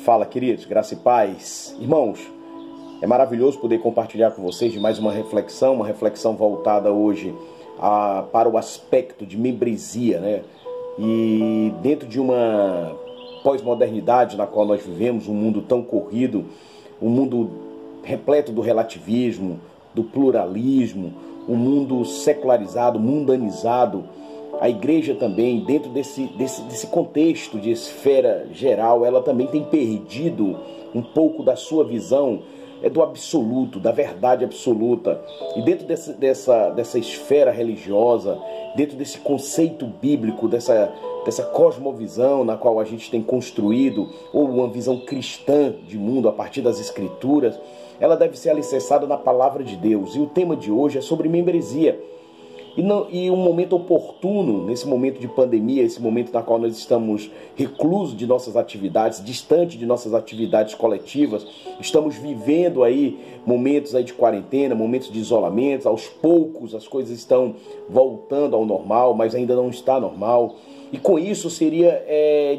Fala, queridos, graça e paz. Irmãos, é maravilhoso poder compartilhar com vocês de mais uma reflexão voltada hoje para o aspecto de membresia, né? E dentro de uma pós-modernidade na qual nós vivemos, um mundo tão corrido, um mundo repleto do relativismo, do pluralismo, um mundo secularizado, mundanizado, a igreja também, dentro desse contexto de esfera geral, ela também tem perdido um pouco da sua visão do absoluto, da verdade absoluta. E dentro dessa esfera religiosa, dentro desse conceito bíblico, dessa cosmovisão na qual a gente tem construído, ou uma visão cristã de mundo a partir das escrituras, ela deve ser alicerçada na palavra de Deus. E o tema de hoje é sobre membresia. E um momento oportuno, nesse momento de pandemia, esse momento na qual nós estamos reclusos de nossas atividades, distante de nossas atividades coletivas, estamos vivendo aí momentos aí de quarentena, momentos de isolamento, aos poucos as coisas estão voltando ao normal, mas ainda não está normal. E com isso seria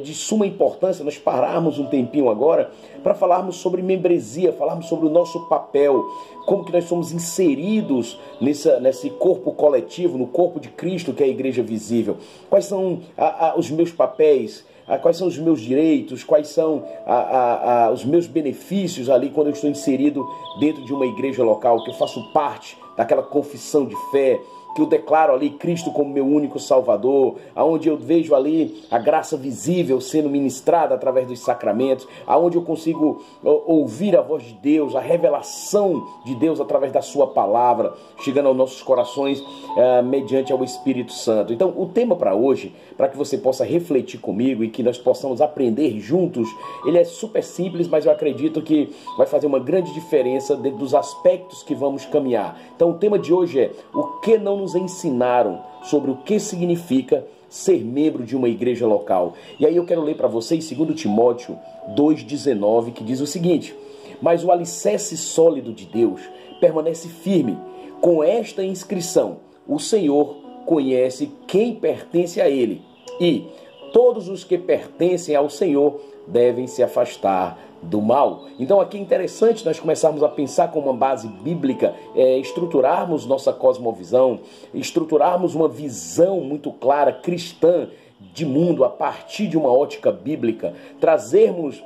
de suma importância nós pararmos um tempinho agora para falarmos sobre membresia, falarmos sobre o nosso papel, como que nós somos inseridos nesse corpo coletivo, no corpo de Cristo que é a igreja visível. Quais são os meus papéis, quais são os meus direitos, quais são os meus benefícios ali quando eu estou inserido dentro de uma igreja local, que eu faço parte daquela confissão de fé, que eu declaro ali Cristo como meu único Salvador, aonde eu vejo ali a graça visível sendo ministrada através dos sacramentos, aonde eu consigo ouvir a voz de Deus, a revelação de Deus através da sua palavra, chegando aos nossos corações mediante ao Espírito Santo. Então, o tema para hoje, para que você possa refletir comigo e que nós possamos aprender juntos, ele é super simples, mas eu acredito que vai fazer uma grande diferença dentro dos aspectos que vamos caminhar. Então, o tema de hoje é: o que não nos ensinaram sobre o que significa ser membro de uma igreja local. E aí eu quero ler para vocês 2 Timóteo 2,19, que diz o seguinte: mas o alicerce sólido de Deus permanece firme. Com esta inscrição: o Senhor conhece quem pertence a Ele, e todos os que pertencem ao Senhor devem se afastar do mal. Então aqui é interessante nós começarmos a pensar com uma base bíblica, estruturarmos nossa cosmovisão, estruturarmos uma visão muito clara, cristã, de mundo a partir de uma ótica bíblica, trazermos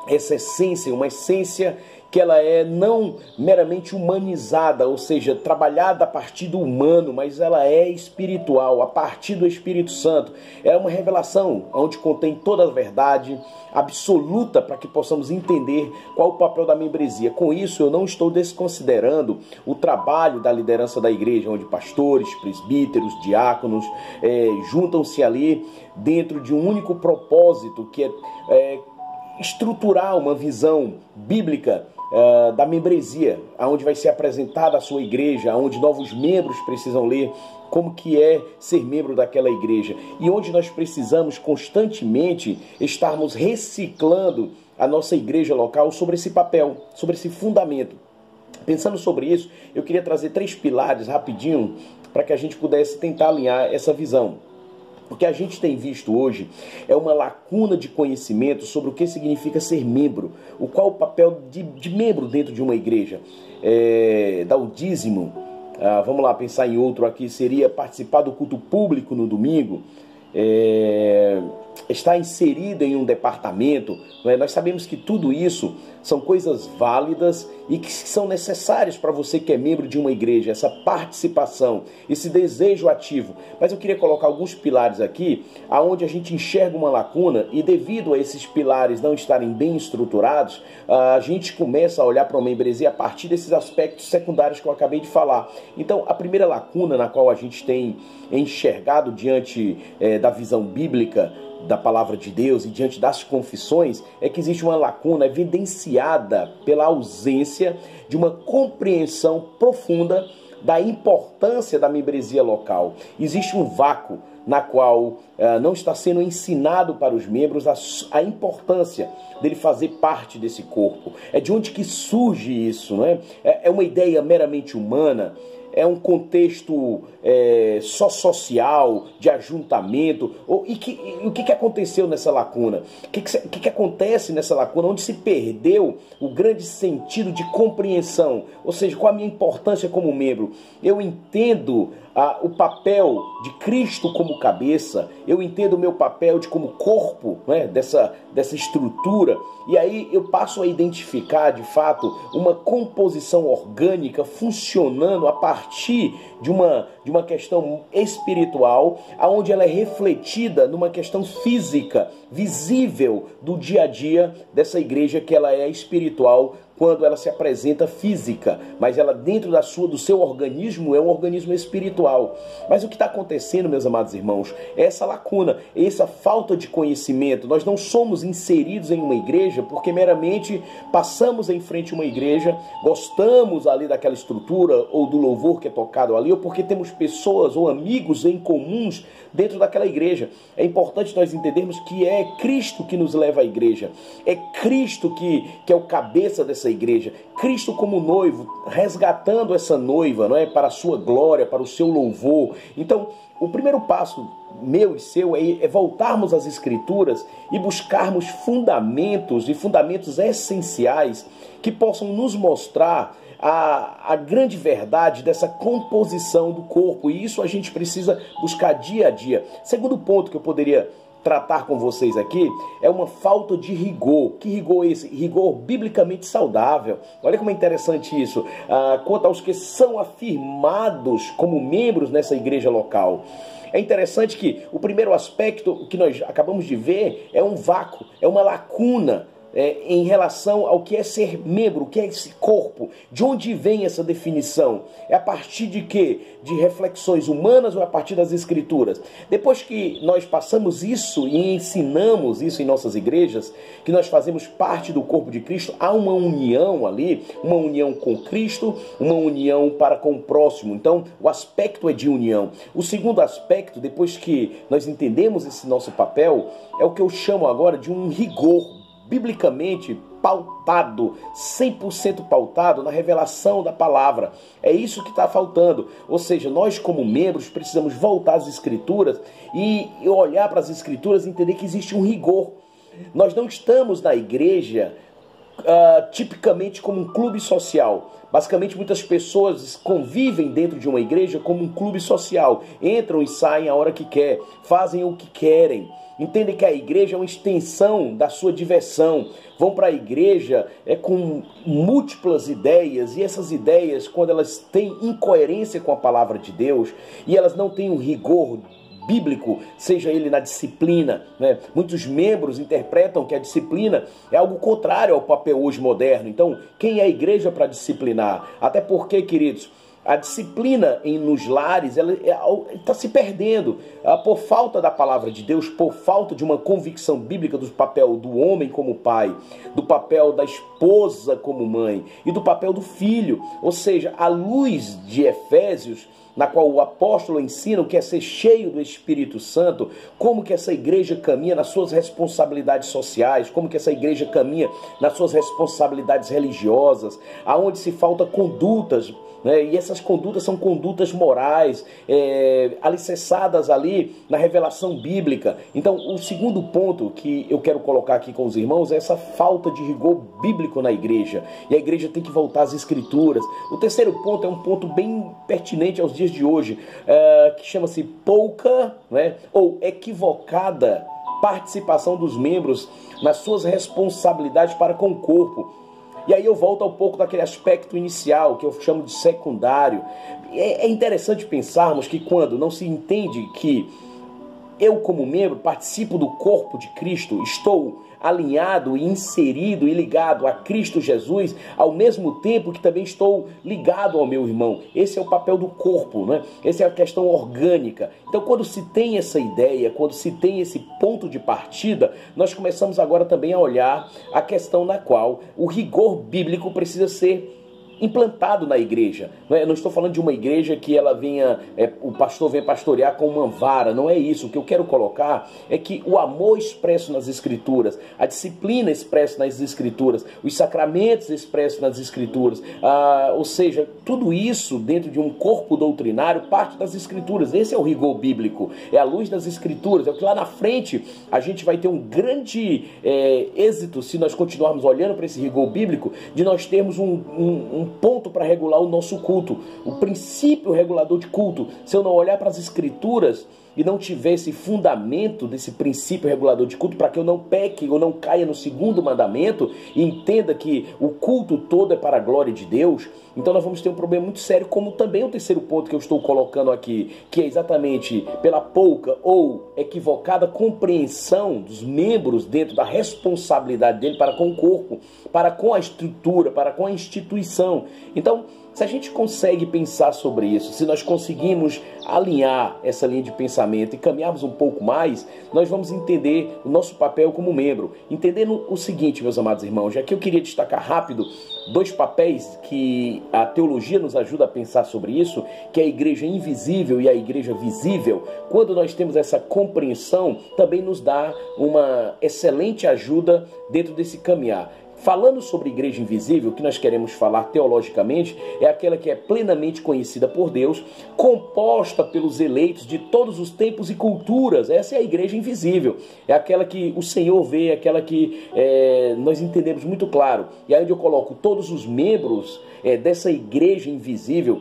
essa essência, uma essência que ela é não meramente humanizada, ou seja, trabalhada a partir do humano, mas ela é espiritual, a partir do Espírito Santo. É uma revelação onde contém toda a verdade absoluta para que possamos entender qual o papel da membresia. Com isso, eu não estou desconsiderando o trabalho da liderança da igreja, onde pastores, presbíteros, diáconos juntam-se ali dentro de um único propósito, que é estruturar uma visão bíblica da membresia, aonde vai ser apresentada a sua igreja, aonde novos membros precisam ler como que é ser membro daquela igreja, e onde nós precisamos constantemente estarmos reciclando a nossa igreja local sobre esse papel, sobre esse fundamento. Pensando sobre isso, eu queria trazer 3 pilares rapidinho para que a gente pudesse tentar alinhar essa visão. O que a gente tem visto hoje é uma lacuna de conhecimento sobre o que significa ser membro, qual o papel de membro dentro de uma igreja. Dar o dízimo, vamos lá pensar em outro aqui, seria participar do culto público no domingo, estar inserido em um departamento. Nós sabemos que tudo isso são coisas válidas e que são necessárias para você que é membro de uma igreja, essa participação, esse desejo ativo. Mas eu queria colocar alguns pilares aqui, aonde a gente enxerga uma lacuna, e devido a esses pilares não estarem bem estruturados, a gente começa a olhar para uma membresia a partir desses aspectos secundários que eu acabei de falar. Então, a primeira lacuna na qual a gente tem enxergado diante da visão bíblica da palavra de Deus e diante das confissões é que existe uma lacuna evidenciada pela ausência de uma compreensão profunda da importância da membresia local. Existe um vácuo na qual não está sendo ensinado para os membros a importância dele fazer parte desse corpo. É de onde que surge isso, não é? É uma ideia meramente humana, é um contexto só social, de ajuntamento? E o que aconteceu nessa lacuna? O que acontece nessa lacuna, onde se perdeu o grande sentido de compreensão? Ou seja, qual a minha importância como membro? Eu entendo o papel de Cristo como cabeça, eu entendo o meu papel de como corpo, né, dessa estrutura, e aí eu passo a identificar de fato uma composição orgânica funcionando a partir de uma questão espiritual, aonde ela é refletida numa questão física, visível do dia a dia dessa igreja, que ela é espiritual quando ela se apresenta física, mas ela dentro do seu organismo é um organismo espiritual. Mas o que está acontecendo, meus amados irmãos, é essa lacuna, essa falta de conhecimento. Nós não somos inseridos em uma igreja porque meramente passamos em frente a uma igreja, gostamos ali daquela estrutura ou do louvor que é tocado ali, ou porque temos pessoas ou amigos em comuns dentro daquela igreja. É importante nós entendermos que é Cristo que nos leva à igreja, é Cristo que é o cabeça dessa igreja, Cristo como noivo, resgatando essa noiva, não é, para a sua glória, para o seu louvor. Então, o primeiro passo meu e seu é voltarmos às Escrituras e buscarmos fundamentos, e fundamentos essenciais que possam nos mostrar a grande verdade dessa composição do corpo. E isso a gente precisa buscar dia a dia. Segundo ponto que eu poderia tratar com vocês aqui é uma falta de rigor. Que rigor é esse? Rigor biblicamente saudável. Olha como é interessante isso. Quanto aos que são afirmados como membros nessa igreja local. É interessante que o primeiro aspecto que nós acabamos de ver é um vácuo, é uma lacuna em relação ao que é ser membro, o que é esse corpo. De onde vem essa definição? É a partir de quê? De reflexões humanas ou a partir das Escrituras? Depois que nós passamos isso e ensinamos isso em nossas igrejas, que nós fazemos parte do corpo de Cristo, há uma união ali, uma união com Cristo, uma união para com o próximo. Então, o aspecto é de união. O segundo aspecto, depois que nós entendemos esse nosso papel, é o que eu chamo agora de um rigor biblicamente pautado, 100% pautado na revelação da palavra. É isso que está faltando. Ou seja, nós como membros precisamos voltar às Escrituras e olhar para as Escrituras e entender que existe um rigor. Nós não estamos na igreja tipicamente como um clube social. Basicamente, muitas pessoas convivem dentro de uma igreja como um clube social. Entram e saem a hora que quer, fazem o que querem. Entendem que a igreja é uma extensão da sua diversão. Vão para a igreja com múltiplas ideias, e essas ideias, quando elas têm incoerência com a palavra de Deus, e elas não têm um rigor bíblico, seja ele na disciplina, né? Muitos membros interpretam que a disciplina é algo contrário ao papel hoje moderno. Então, quem é a igreja para disciplinar? Até porque, queridos, a disciplina nos lares ela está se perdendo por falta da palavra de Deus, por falta de uma convicção bíblica do papel do homem como pai, do papel da esposa como mãe e do papel do filho. Ou seja, à luz de Efésios, na qual o apóstolo ensina o que é ser cheio do Espírito Santo, como que essa igreja caminha nas suas responsabilidades sociais, como que essa igreja caminha nas suas responsabilidades religiosas, aonde se falta condutas, né? E essas condutas são condutas morais, alicerçadas ali na revelação bíblica. Então, o segundo ponto que eu quero colocar aqui com os irmãos é essa falta de rigor bíblico na igreja. E a igreja tem que voltar às Escrituras. O terceiro ponto é um ponto bem pertinente aos dias de hoje, que chama-se pouca, né, ou equivocada participação dos membros nas suas responsabilidades para com o corpo. E aí eu volto um pouco daquele aspecto inicial, que eu chamo de secundário. É interessante pensarmos que quando não se entende que eu, como membro, participo do corpo de Cristo, estou alinhado e inserido e ligado a Cristo Jesus, ao mesmo tempo que também estou ligado ao meu irmão. Esse é o papel do corpo, né? Essa é a questão orgânica. Então, quando se tem essa ideia, quando se tem esse ponto de partida, nós começamos agora também a olhar a questão na qual o rigor bíblico precisa ser implantado na igreja. Eu não estou falando de uma igreja que ela venha, o pastor venha pastorear com uma vara, não é isso. O que eu quero colocar é que o amor expresso nas Escrituras, a disciplina expressa nas Escrituras, os sacramentos expressos nas Escrituras, ou seja, tudo isso dentro de um corpo doutrinário parte das Escrituras. Esse é o rigor bíblico, é a luz das Escrituras, é o que lá na frente a gente vai ter um grande êxito se nós continuarmos olhando para esse rigor bíblico, de nós termos um ponto para regular o nosso culto, o princípio regulador de culto. Se eu não olhar para as Escrituras e não tiver esse fundamento desse princípio regulador de culto, para que eu não peque ou não caia no segundo mandamento e entenda que o culto todo é para a glória de Deus, então nós vamos ter um problema muito sério, como também o terceiro ponto que eu estou colocando aqui, que é exatamente pela pouca ou equivocada compreensão dos membros dentro da responsabilidade dele para com o corpo, para com a estrutura, para com a instituição. Então, se a gente consegue pensar sobre isso, se nós conseguimos alinhar essa linha de pensamento e caminharmos um pouco mais, nós vamos entender o nosso papel como membro. Entendendo o seguinte, meus amados irmãos, já que eu queria destacar rápido 2 papéis que a teologia nos ajuda a pensar sobre isso, que é a igreja invisível e a igreja visível. Quando nós temos essa compreensão, também nos dá uma excelente ajuda dentro desse caminhar. Falando sobre igreja invisível, o que nós queremos falar teologicamente é aquela que é plenamente conhecida por Deus, composta pelos eleitos de todos os tempos e culturas. Essa é a igreja invisível. É aquela que o Senhor vê, aquela que nós entendemos muito claro. E aí onde eu coloco todos os membros dessa igreja invisível,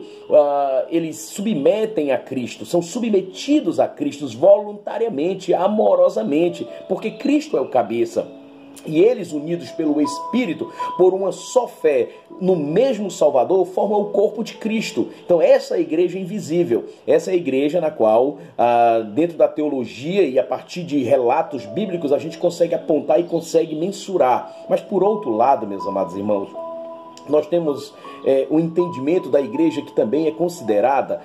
eles submetem a Cristo, são submetidos a Cristo voluntariamente, amorosamente, porque Cristo é o cabeça. E eles, unidos pelo Espírito, por uma só fé no mesmo Salvador, formam o corpo de Cristo. Então essa é a igreja invisível. Essa é a igreja na qual, dentro da teologia e a partir de relatos bíblicos, a gente consegue apontar e consegue mensurar. Mas por outro lado, meus amados irmãos, nós temos o entendimento da igreja que também é considerada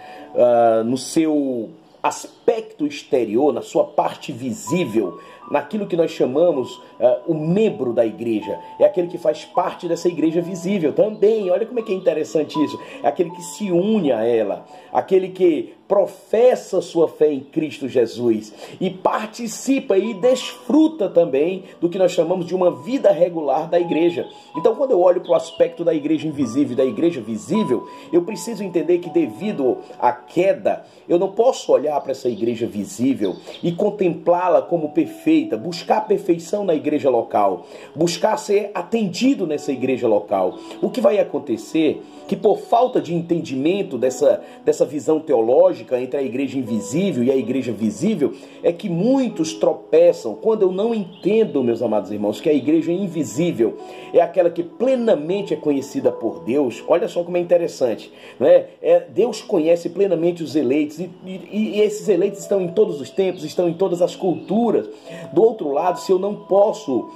no seu aspecto exterior, na sua parte visível, naquilo que nós chamamos o membro da igreja. É aquele que faz parte dessa igreja visível também. Olha como é que é interessante isso. É aquele que se une a ela, aquele que professa sua fé em Cristo Jesus e participa e desfruta também do que nós chamamos de uma vida regular da igreja. Então, quando eu olho para o aspecto da igreja invisível e da igreja visível, eu preciso entender que devido à queda, eu não posso olhar para essa igreja visível e contemplá-la como perfeita, buscar a perfeição na igreja local, buscar ser atendido nessa igreja local. O que vai acontecer que por falta de entendimento dessa visão teológica entre a igreja invisível e a igreja visível, é que muitos tropeçam quando eu não entendo, meus amados irmãos, que a igreja invisível é aquela que plenamente é conhecida por Deus. Olha só como é interessante, né? Deus conhece plenamente os eleitos e esses eleitos estão em todos os tempos, estão em todas as culturas. Do outro lado, se eu não posso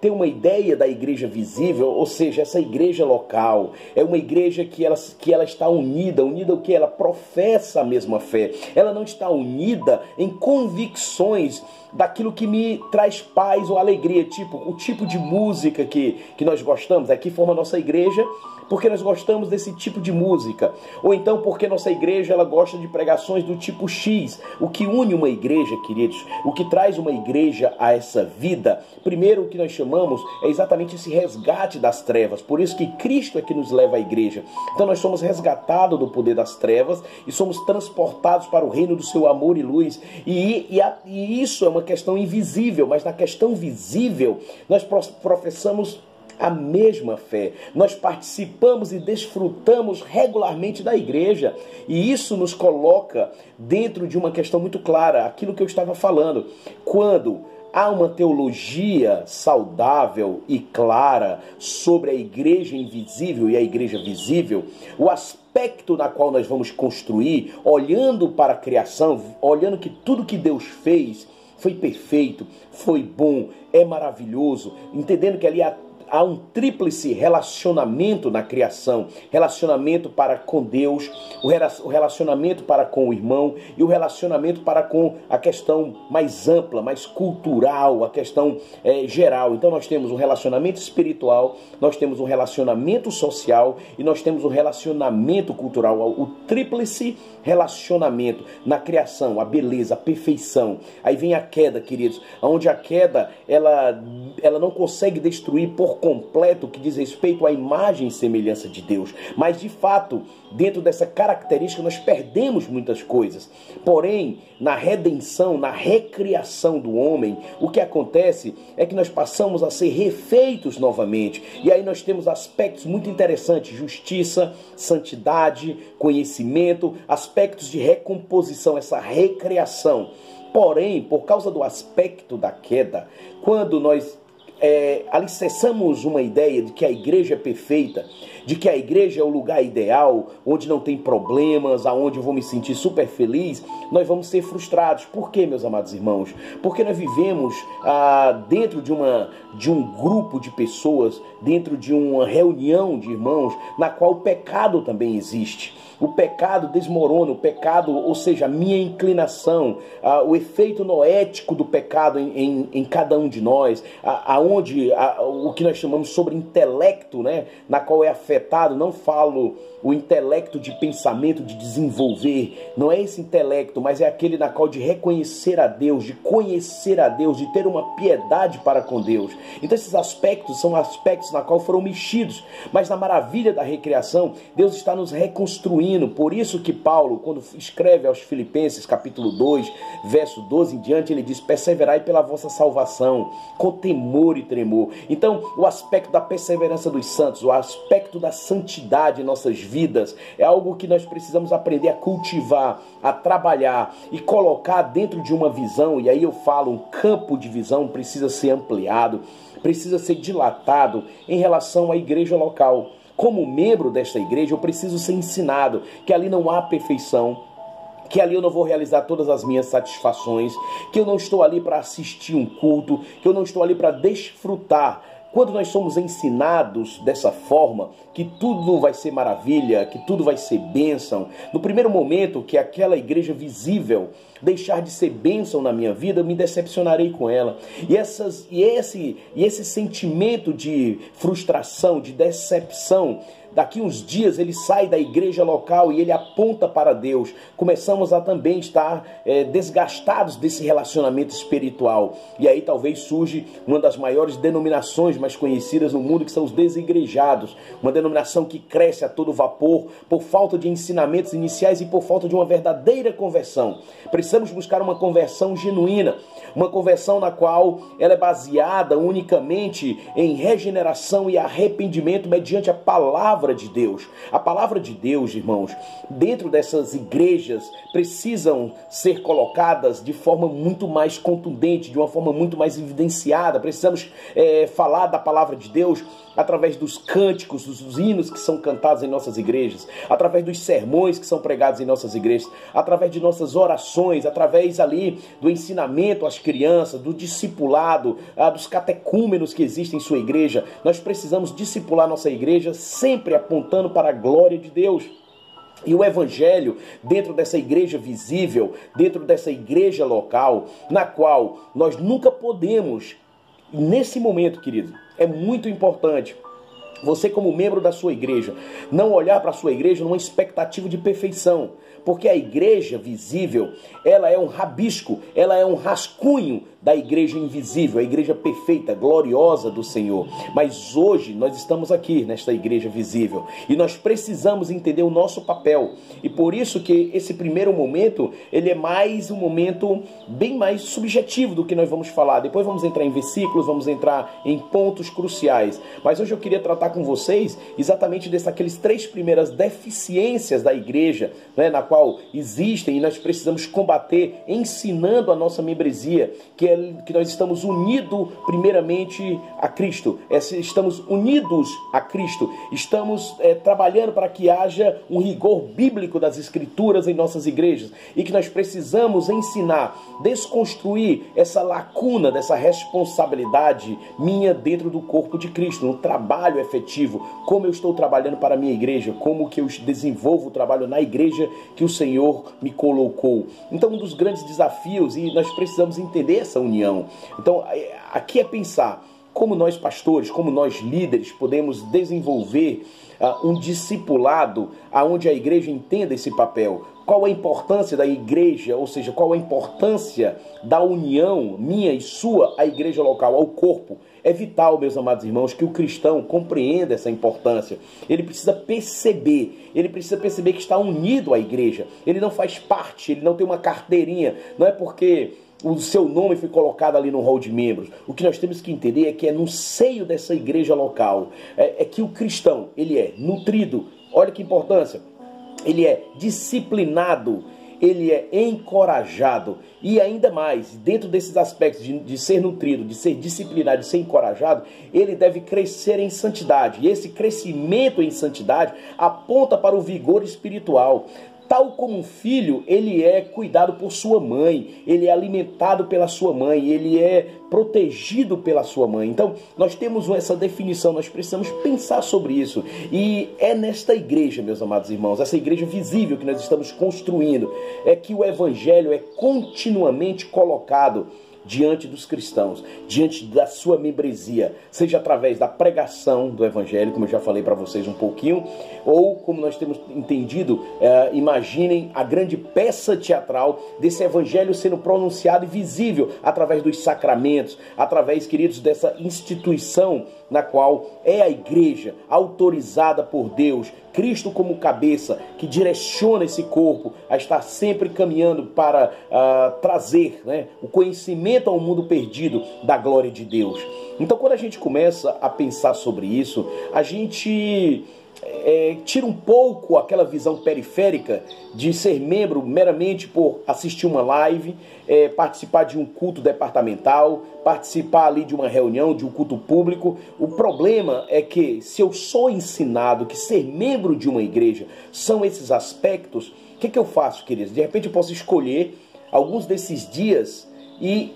ter uma ideia da igreja visível, ou seja, essa igreja local, é uma igreja que ela está unida o que? Ela professa a mesma fé, ela não está unida em convicções daquilo que me traz paz ou alegria, tipo o tipo de música que nós gostamos. Aqui forma a nossa igreja porque nós gostamos desse tipo de música, ou então porque nossa igreja ela gosta de pregações do tipo X. O que une uma igreja, queridos, o que traz uma igreja a essa vida, primeiro o que nós chamamos é exatamente esse resgate das trevas. Por isso que Cristo é que nos leva à igreja. Então nós somos resgatados do poder das trevas e somos transportados para o reino do seu amor e luz. E isso é uma questão invisível, mas na questão visível nós professamos a mesma fé. Nós participamos e desfrutamos regularmente da igreja. E isso nos coloca dentro de uma questão muito clara, aquilo que eu estava falando. Quando há uma teologia saudável e clara sobre a igreja invisível e a igreja visível, o aspecto na qual nós vamos construir, olhando para a criação, olhando que tudo que Deus fez foi perfeito, foi bom, é maravilhoso, entendendo que ali há há um tríplice relacionamento na criação. Relacionamento para com Deus, o relacionamento para com o irmão e o relacionamento para com a questão mais ampla, mais cultural, a questão geral. Então nós temos um relacionamento espiritual, nós temos um relacionamento social e nós temos um relacionamento cultural. O tríplice relacionamento na criação, a beleza, a perfeição. Aí vem a queda, queridos, onde a queda ela não consegue destruir por completo o que diz respeito à imagem e semelhança de Deus. Mas de fato, dentro dessa característica nós perdemos muitas coisas. Porém, na redenção, na recriação do homem, o que acontece é que nós passamos a ser refeitos novamente. E aí nós temos aspectos muito interessantes: justiça, santidade, conhecimento, aspectos de recomposição, essa recriação. Porém, por causa do aspecto da queda, quando nós alicerçamos uma ideia de que a igreja é perfeita, de que a igreja é o lugar ideal, onde não tem problemas, aonde eu vou me sentir super feliz, nós vamos ser frustrados. Por quê, meus amados irmãos? Porque nós vivemos dentro de um grupo de pessoas, dentro de uma reunião de irmãos, na qual o pecado também existe. O pecado desmorona, o pecado, ou seja, a minha inclinação, o efeito noético do pecado em cada um de nós, aonde o que nós chamamos sobre intelecto, né, na qual é afetado. Não falo o intelecto de pensamento, de desenvolver, não é esse intelecto, mas é aquele na qual de reconhecer a Deus, de conhecer a Deus, de ter uma piedade para com Deus. Então esses aspectos são aspectos na qual foram mexidos, mas na maravilha da recriação, Deus está nos reconstruindo. Por isso que Paulo, quando escreve aos Filipenses, capítulo 2, verso 12 em diante, ele diz: perseverai pela vossa salvação, com temor e tremor. Então, o aspecto da perseverança dos santos, o aspecto da santidade em nossas vidas, é algo que nós precisamos aprender a cultivar, a trabalhar e colocar dentro de uma visão. E aí eu falo, um campo de visão precisa ser ampliado, precisa ser dilatado em relação à igreja local. Como membro desta igreja, eu preciso ser ensinado que ali não há perfeição, que ali eu não vou realizar todas as minhas satisfações, que eu não estou ali para assistir um culto, que eu não estou ali para desfrutar. Quando nós somos ensinados dessa forma, que tudo vai ser maravilha, que tudo vai ser bênção, no primeiro momento que aquela igreja visível deixar de ser bênção na minha vida, eu me decepcionarei com ela. E esse sentimento de frustração, de decepção, daqui uns dias ele sai da igreja local e ele aponta para Deus. Começamos a também estar desgastados desse relacionamento espiritual. E aí talvez surge uma das maiores denominações mais conhecidas no mundo, que são os desigrejados. Uma denominação que cresce a todo vapor por falta de ensinamentos iniciais e por falta de uma verdadeira conversão. Precisamos buscar uma conversão genuína, uma conversão na qual ela é baseada unicamente em regeneração e arrependimento mediante a palavra de Deus. A palavra de Deus, irmãos, dentro dessas igrejas precisam ser colocadas de forma muito mais contundente, de uma forma muito mais evidenciada. Precisamos falar da palavra de Deus através dos cânticos, dos hinos que são cantados em nossas igrejas, através dos sermões que são pregados em nossas igrejas, através de nossas orações, através ali do ensinamento às crianças, do discipulado, dos catecúmenos que existem em sua igreja. Nós precisamos discipular nossa igreja sempre apontando para a glória de Deus. E o evangelho, dentro dessa igreja visível, dentro dessa igreja local, na qual nós nunca podemos, nesse momento, querido, é muito importante você, como membro da sua igreja, não olhar para a sua igreja numa expectativa de perfeição, porque a igreja visível, ela é um rabisco, ela é um rascunho da igreja invisível, a igreja perfeita, gloriosa do Senhor. Mas hoje nós estamos aqui nesta igreja visível e nós precisamos entender o nosso papel. E por isso que esse primeiro momento, ele é mais um momento bem mais subjetivo do que nós vamos falar. Depois vamos entrar em versículos, vamos entrar em pontos cruciais. Mas hoje eu queria tratar tratar com vocês exatamente daqueles 3 primeiras deficiências da igreja, né, na qual existem e nós precisamos combater, ensinando a nossa membresia, que nós estamos unidos primeiramente a Cristo, estamos unidos a Cristo, estamos trabalhando para que haja um rigor bíblico das Escrituras em nossas igrejas e que nós precisamos ensinar, desconstruir essa lacuna dessa responsabilidade minha dentro do corpo de Cristo, no trabalho efetivo, como eu estou trabalhando para a minha igreja, como que eu desenvolvo o trabalho na igreja que o Senhor me colocou. Então, um dos grandes desafios, e nós precisamos entender essa união. Então, aqui é pensar como nós pastores, como nós líderes podemos desenvolver um discipulado aonde a igreja entenda esse papel. Qual a importância da igreja, ou seja, qual a importância da união minha e sua à igreja local, ao corpo. É vital, meus amados irmãos, que o cristão compreenda essa importância. Ele precisa perceber que está unido à igreja. Ele não faz parte, ele não tem uma carteirinha. Não é porque o seu nome foi colocado ali no hall de membros. O que nós temos que entender é que é no seio dessa igreja local, é que o cristão, ele é nutrido. Olha que importância. Ele é disciplinado, ele é encorajado. E ainda mais, dentro desses aspectos de ser nutrido, de ser disciplinado, de ser encorajado, ele deve crescer em santidade. E esse crescimento em santidade aponta para o vigor espiritual. Tal como um filho, ele é cuidado por sua mãe, ele é alimentado pela sua mãe, ele é protegido pela sua mãe. Então, nós temos essa definição, nós precisamos pensar sobre isso. E é nesta igreja, meus amados irmãos, essa igreja visível que nós estamos construindo, é que o evangelho é continuamente colocado diante dos cristãos, diante da sua membresia, seja através da pregação do evangelho, como eu já falei para vocês um pouquinho, ou como nós temos entendido, imaginem a grande peça teatral desse evangelho sendo pronunciado e visível através dos sacramentos, através, queridos, dessa instituição na qual é a igreja, autorizada por Deus, Cristo como cabeça, que direciona esse corpo a estar sempre caminhando para trazer, né, o conhecimento ao mundo perdido da glória de Deus. Então, quando a gente começa a pensar sobre isso, a gente tira um pouco aquela visão periférica de ser membro meramente por assistir uma live, participar de um culto departamental, participar ali de uma reunião, de um culto público. O problema é que se eu sou ensinado que ser membro de uma igreja são esses aspectos, o que eu faço, queridos? De repente eu posso escolher alguns desses dias e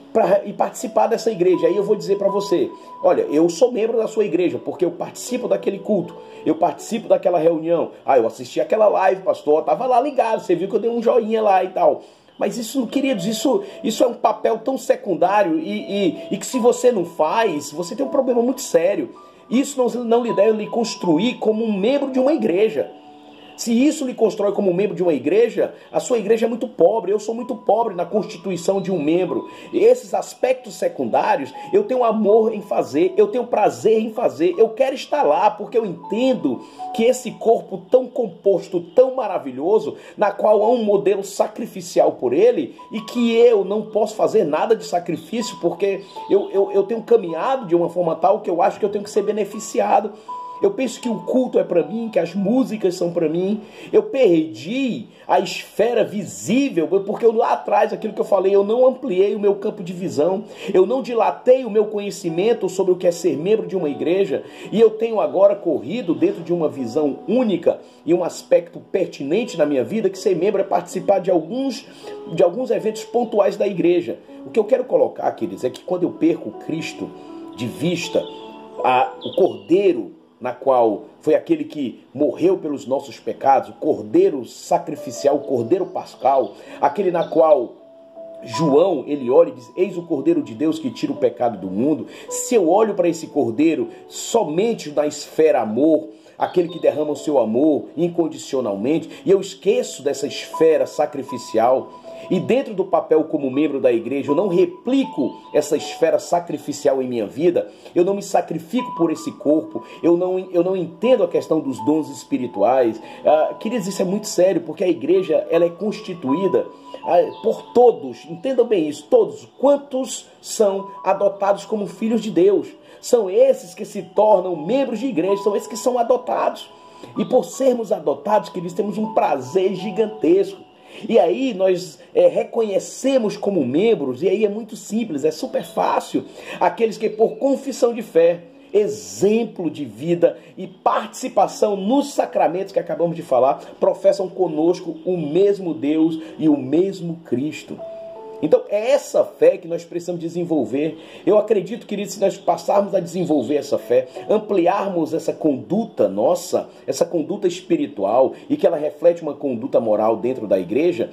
participar dessa igreja. Aí eu vou dizer para você, olha, eu sou membro da sua igreja porque eu participo daquele culto, eu participo daquela reunião, eu assisti aquela live, pastor, estava lá ligado, você viu que eu dei um joinha lá e tal. Mas isso, queridos, isso é um papel tão secundário e que se você não faz, você tem um problema muito sério. Isso não lhe deve lhe construir como um membro de uma igreja. Se isso lhe constrói como membro de uma igreja, a sua igreja é muito pobre, eu sou muito pobre na constituição de um membro. E esses aspectos secundários, eu tenho amor em fazer, eu tenho prazer em fazer, eu quero estar lá, porque eu entendo que esse corpo tão composto, tão maravilhoso, na qual há um modelo sacrificial por ele, e que eu não posso fazer nada de sacrifício, porque eu tenho caminhado de uma forma tal que eu acho que eu tenho que ser beneficiado. Eu penso que o culto é para mim, que as músicas são para mim. Eu perdi a esfera visível, porque eu lá atrás, aquilo que eu falei, eu não ampliei o meu campo de visão, eu não dilatei o meu conhecimento sobre o que é ser membro de uma igreja, e eu tenho agora corrido dentro de uma visão única e um aspecto pertinente na minha vida, que ser membro é participar de alguns eventos pontuais da igreja. O que eu quero colocar, queridos, é que quando eu perco Cristo de vista, o Cordeiro, na qual foi aquele que morreu pelos nossos pecados, o Cordeiro sacrificial, o Cordeiro pascal, aquele na qual João, ele olha e diz, eis o Cordeiro de Deus que tira o pecado do mundo. Se eu olho para esse Cordeiro somente na esfera amor, aquele que derrama o seu amor incondicionalmente, e eu esqueço dessa esfera sacrificial, e dentro do papel como membro da igreja, eu não replico essa esfera sacrificial em minha vida, eu não me sacrifico por esse corpo, eu não entendo a questão dos dons espirituais. Queridos, isso é muito sério, porque a igreja ela é constituída por todos, entendam bem isso, todos, quantos são adotados como filhos de Deus. são esses que se tornam membros de igreja, são esses que são adotados. E por sermos adotados, queridos, temos um prazer gigantesco. E aí nós reconhecemos como membros, e aí é muito simples, é super fácil, aqueles que por confissão de fé, exemplo de vida e participação nos sacramentos que acabamos de falar, professam conosco o mesmo Deus e o mesmo Cristo. Então é essa fé que nós precisamos desenvolver. Eu acredito, queridos, se nós passarmos a desenvolver essa fé, ampliarmos essa conduta nossa, essa conduta espiritual, e que ela reflete uma conduta moral dentro da igreja,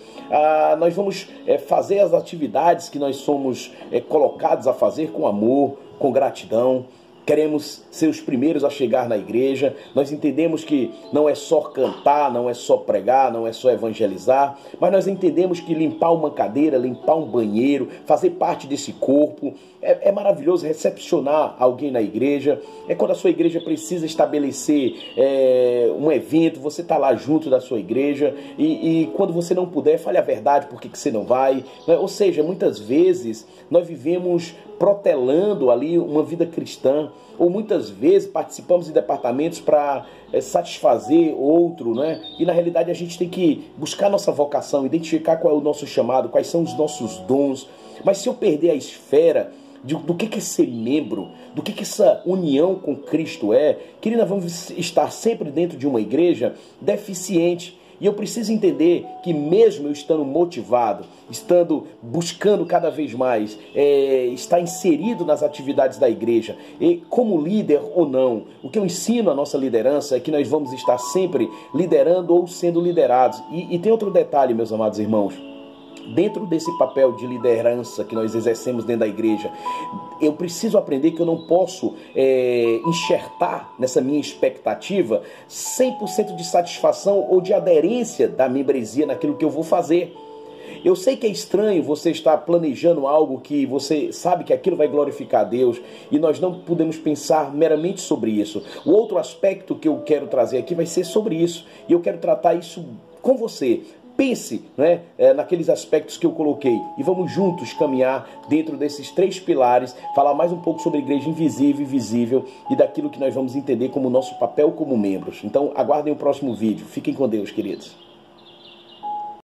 nós vamos fazer as atividades que nós somos colocados a fazer com amor, com gratidão. Queremos ser os primeiros a chegar na igreja. Nós entendemos que não é só cantar, não é só pregar, não é só evangelizar, mas nós entendemos que limpar uma cadeira, limpar um banheiro, fazer parte desse corpo, é maravilhoso. Recepcionar alguém na igreja. É quando a sua igreja precisa estabelecer um evento, você está lá junto da sua igreja, e quando você não puder, fale a verdade, por que você não vai. Ou seja, muitas vezes nós vivemos protelando ali uma vida cristã, ou muitas vezes participamos de departamentos para satisfazer outro, né? E na realidade a gente tem que buscar nossa vocação, identificar qual é o nosso chamado, quais são os nossos dons. Mas se eu perder a esfera do que é ser membro, do que essa união com Cristo querida, vamos estar sempre dentro de uma igreja deficiente. E eu preciso entender que mesmo eu estando motivado, estando buscando cada vez mais, estar inserido nas atividades da igreja, e como líder ou não, o que eu ensino à nossa liderança é que nós vamos estar sempre liderando ou sendo liderados. E tem outro detalhe, meus amados irmãos. Dentro desse papel de liderança que nós exercemos dentro da igreja, eu preciso aprender que eu não posso enxertar nessa minha expectativa 100% de satisfação ou de aderência da membresia naquilo que eu vou fazer. Eu sei que é estranho você estar planejando algo que você sabe que aquilo vai glorificar a Deus, e nós não podemos pensar meramente sobre isso. O outro aspecto que eu quero trazer aqui vai ser sobre isso, e eu quero tratar isso com você. Pense, né, naqueles aspectos que eu coloquei, e vamos juntos caminhar dentro desses 3 pilares, falar mais um pouco sobre a igreja invisível e visível, e daquilo que nós vamos entender como nosso papel como membros. Então aguardem o próximo vídeo. Fiquem com Deus, queridos.